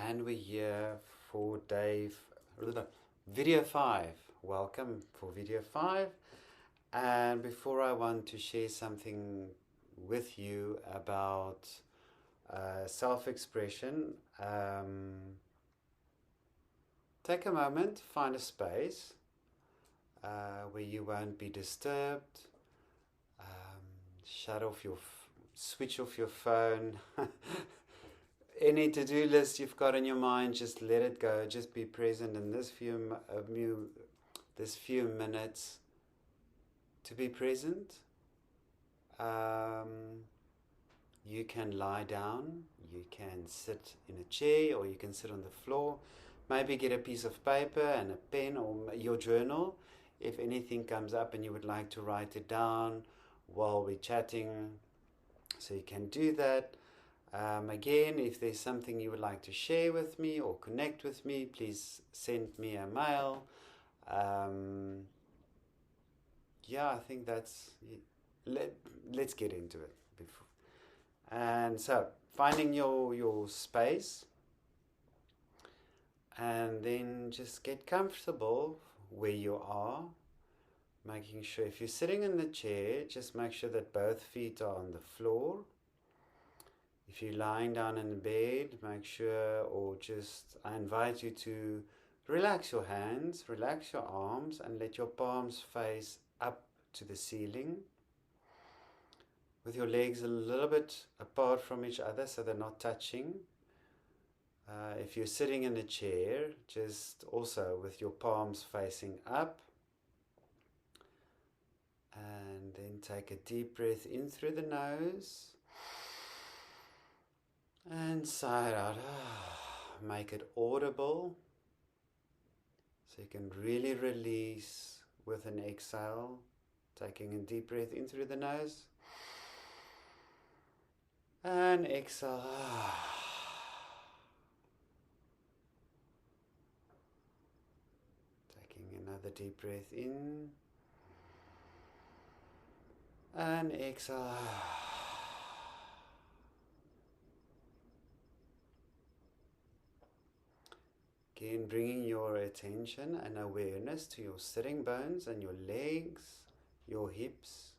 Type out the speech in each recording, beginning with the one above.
And we're here for video 5. Welcome for video 5. And before I want to share something with you about self-expression, take a moment, find a space where you won't be disturbed. Switch off your phone. Any to-do list you've got in your mind, just let it go. Just be present in this few minutes to be present. You can lie down, you can sit in a chair, or you can sit on the floor. Maybe get a piece of paper and a pen or your journal. If anything comes up and you would like to write it down while we're chatting, so you can do that. Again, if there's something you would like to share with me or connect with me, please send me a mail. Yeah, I think that's... Let's get into it. And so, finding your space, and then just get comfortable where you are. Making sure, if you're sitting in the chair, just make sure that both feet are on the floor. If you're lying down in the bed, make sure, I invite you to relax your hands, relax your arms, and let your palms face up to the ceiling, with your legs a little bit apart from each other so they're not touching. If you're sitting in a chair, just also with your palms facing up. And then take a deep breath in through the nose and sigh out. Make it audible so you can really release with an exhale. Taking a deep breath in through the nose and exhale. Taking another deep breath in and exhale. Again, bringing your attention and awareness to your sitting bones and your legs, your hips,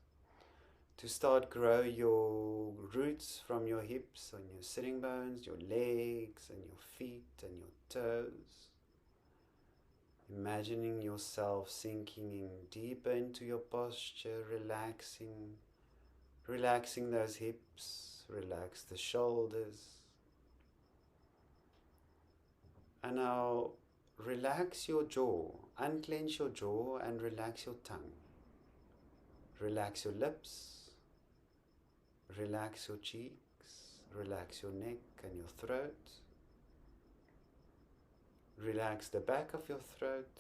to start grow your roots from your hips and your sitting bones, your legs and your feet and your toes. Imagining yourself sinking in deeper into your posture, relaxing those hips, relax the shoulders. And now relax your jaw, unclench your jaw and relax your tongue. Relax your lips, relax your cheeks, relax your neck and your throat. Relax the back of your throat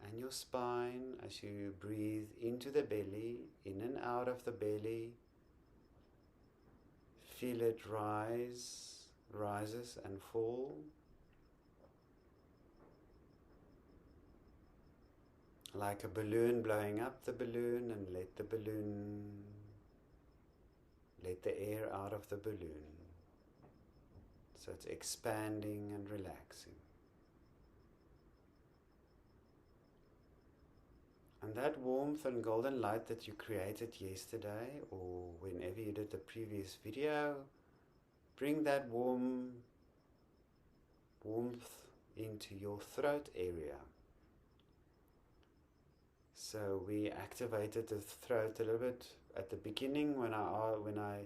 and your spine as you breathe into the belly, in and out of the belly. Feel it rises and fall. Like a balloon, blowing up the balloon, and let the air out of the balloon. So it's expanding and relaxing. And that warmth and golden light that you created yesterday or whenever you did the previous video, bring that warmth into your throat area. So we activated the throat a little bit at the beginning when I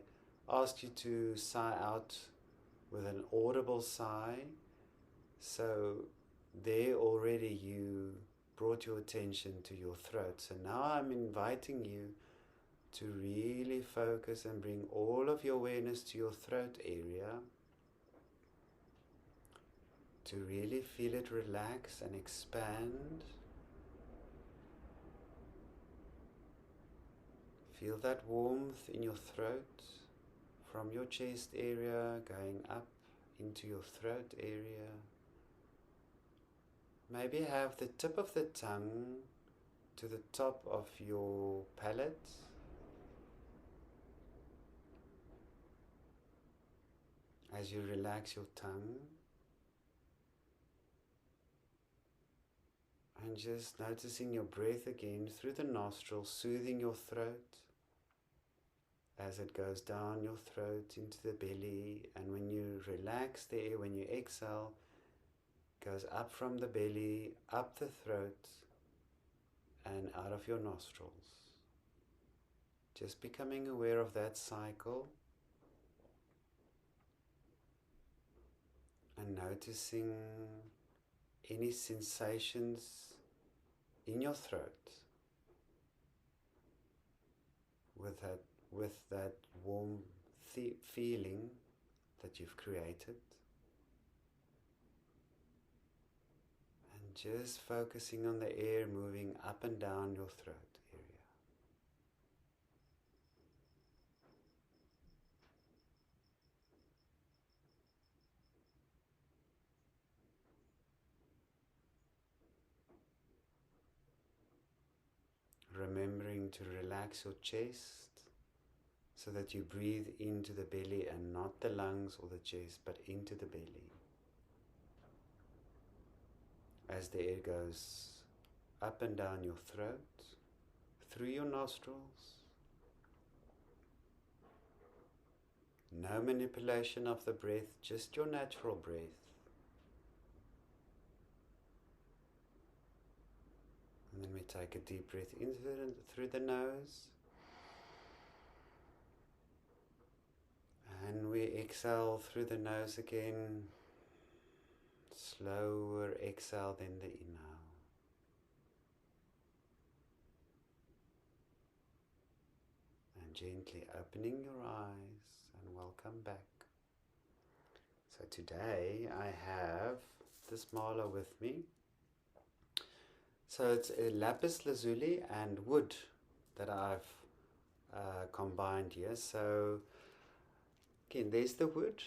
asked you to sigh out with an audible sigh. So there already you brought your attention to your throat. So now I'm inviting you to really focus and bring all of your awareness to your throat area, to really feel it relax and expand. Feel that warmth in your throat from your chest area going up into your throat area. Maybe have the tip of the tongue to the top of your palate as you relax your tongue, and just noticing your breath again through the nostrils, soothing your throat as it goes down your throat into the belly. And when you relax the air, when you exhale, it goes up from the belly, up the throat, and out of your nostrils. Just becoming aware of that cycle and noticing any sensations in your throat with that warm feeling that you've created, and just focusing on the air moving up and down your throat area. Remembering to relax your chest so that you breathe into the belly and not the lungs or the chest, but into the belly. As the air goes up and down your throat, through your nostrils. No manipulation of the breath, just your natural breath. And then we take a deep breath in through the nose. And we exhale through the nose again. Slower exhale than the inhale. And gently opening your eyes, and welcome back. So today I have this mala with me. So it's a lapis lazuli and wood that I've combined here. So again, there's the wood,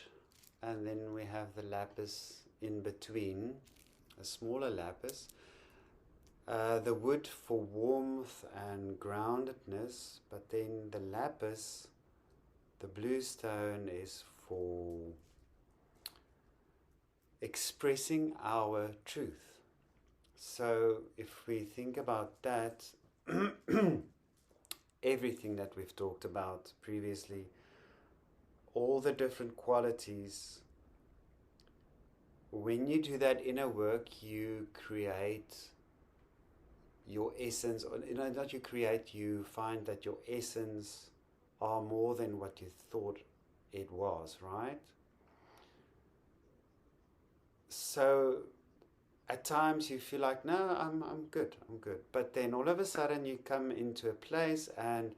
and then we have the lapis in between, a smaller lapis. The wood for warmth and groundedness, but then the lapis, the blue stone, is for expressing our truth. So if we think about that, everything that we've talked about previously, all the different qualities, when you do that inner work, you create your essence, or not you create, you find that your essence are more than what you thought it was, right? So at times you feel like, no, I'm good. But then all of a sudden you come into a place and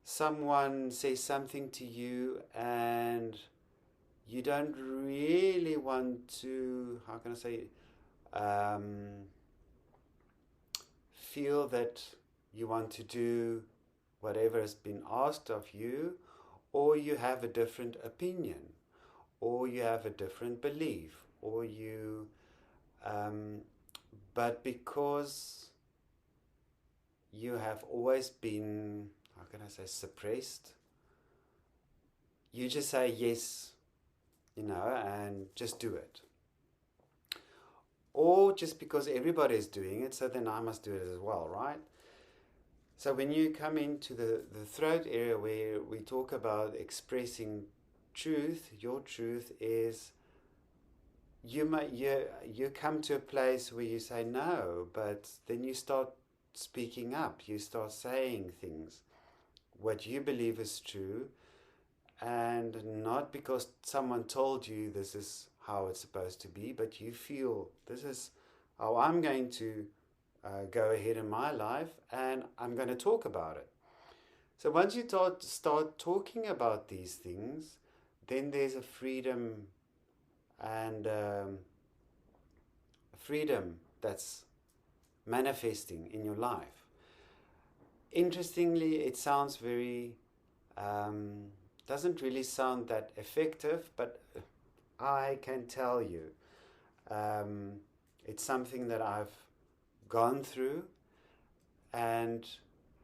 someone says something to you and you don't really want to, how can I say, feel that you want to do whatever has been asked of you, or you have a different opinion, or you have a different belief, or you but because you have always been, how can I say, suppressed, you just say yes, and just do it. Or just because everybody is doing it, so then I must do it as well, right? So when you come into the throat area where we talk about expressing truth, your truth is, you come to a place where you say no, but then you start speaking up, you start saying things, what you believe is true, and not because someone told you this is how it's supposed to be, but you feel this is how I'm going to go ahead in my life, and I'm going to talk about it. So once you start talking about these things, then there's a freedom and freedom that's manifesting in your life. Interestingly, it sounds very, doesn't really sound that effective, but I can tell you, it's something that I've gone through, and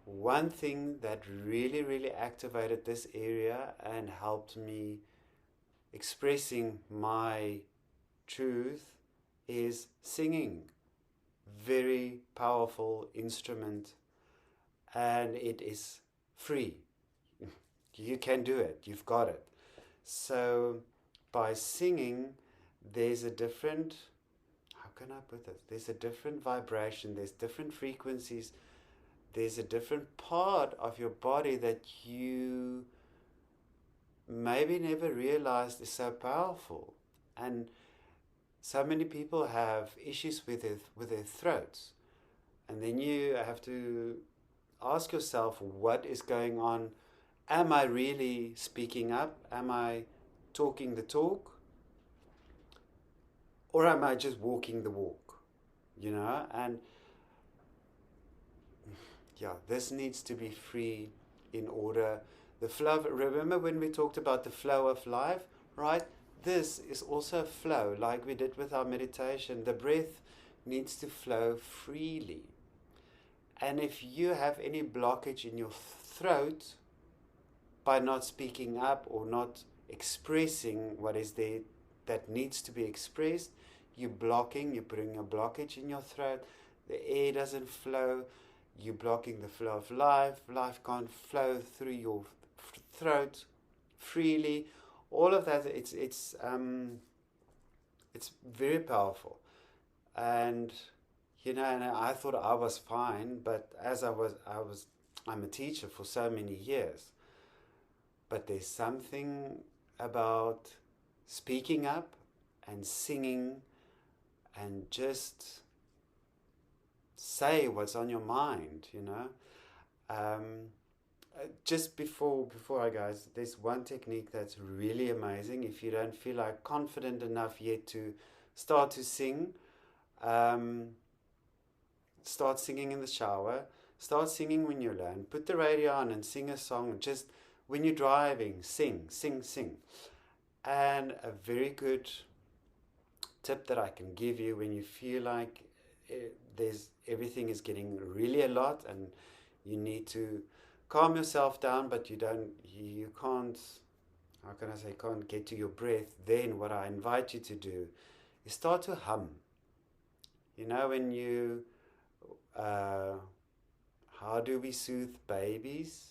one thing that really activated this area and helped me expressing my truth is singing. Very powerful instrument, and it is free. You can do it, you've got it. So by singing, there's a different, how can I put this? There's a different vibration, there's different frequencies, there's a different part of your body that you maybe never realized is so powerful. And so many people have issues with their throats. And then you have to ask yourself, what is going on? Am I really speaking up? Am I talking the talk? Or am I just walking the walk? You know? And yeah, this needs to be free in order. The flow, remember when we talked about the flow of life, right? This is also a flow, like we did with our meditation. The breath needs to flow freely. And if you have any blockage in your throat by not speaking up or not expressing what is there that needs to be expressed, you're blocking, you're putting a blockage in your throat, the air doesn't flow, you're blocking the flow of life, life can't flow through your throat freely. All of that, it's very powerful. And you know, and I thought I was fine, but as I'm a teacher for so many years. But there's something about speaking up and singing and just say what's on your mind, you know. Just before I guys, there's one technique that's really amazing. If you don't feel like confident enough yet to start to sing, start singing in the shower, start singing when you're alone, put the radio on and sing a song. Just when you're driving, sing. And a very good tip that I can give you when you feel like everything is getting really a lot and you need to calm yourself down, but you can't, how can I say, can't get to your breath, then what I invite you to do is start to hum. You know, when you, how do we soothe babies?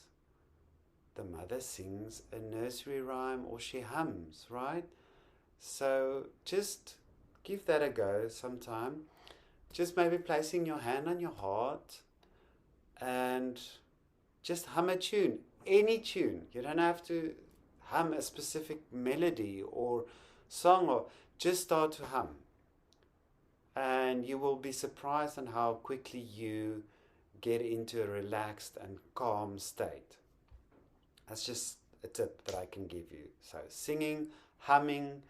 The mother sings a nursery rhyme or she hums, right? So just give that a go sometime. Just maybe placing your hand on your heart and just hum a tune, any tune. You don't have to hum a specific melody or song, or just start to hum. And you will be surprised on how quickly you get into a relaxed and calm state. That's just a tip that I can give you. So singing, humming,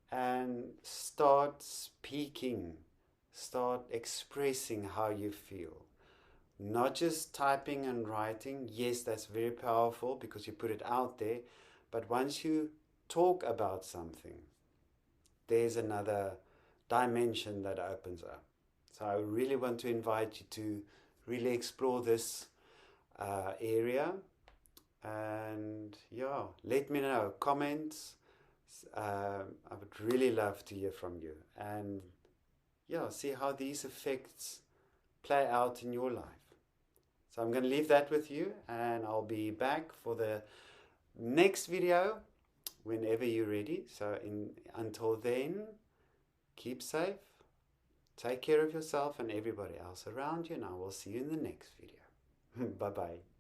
and start speaking. Start expressing how you feel. Not just typing and writing. Yes, that's very powerful because you put it out there. But once you talk about something, there's another dimension that opens up. So I really want to invite you to really explore this area. And yeah, let me know. Comments. I would really love to hear from you. And yeah, see how these effects play out in your life. So I'm going to leave that with you, and I'll be back for the next video whenever you're ready. So until then, keep safe, take care of yourself and everybody else around you, and I will see you in the next video. Bye-bye.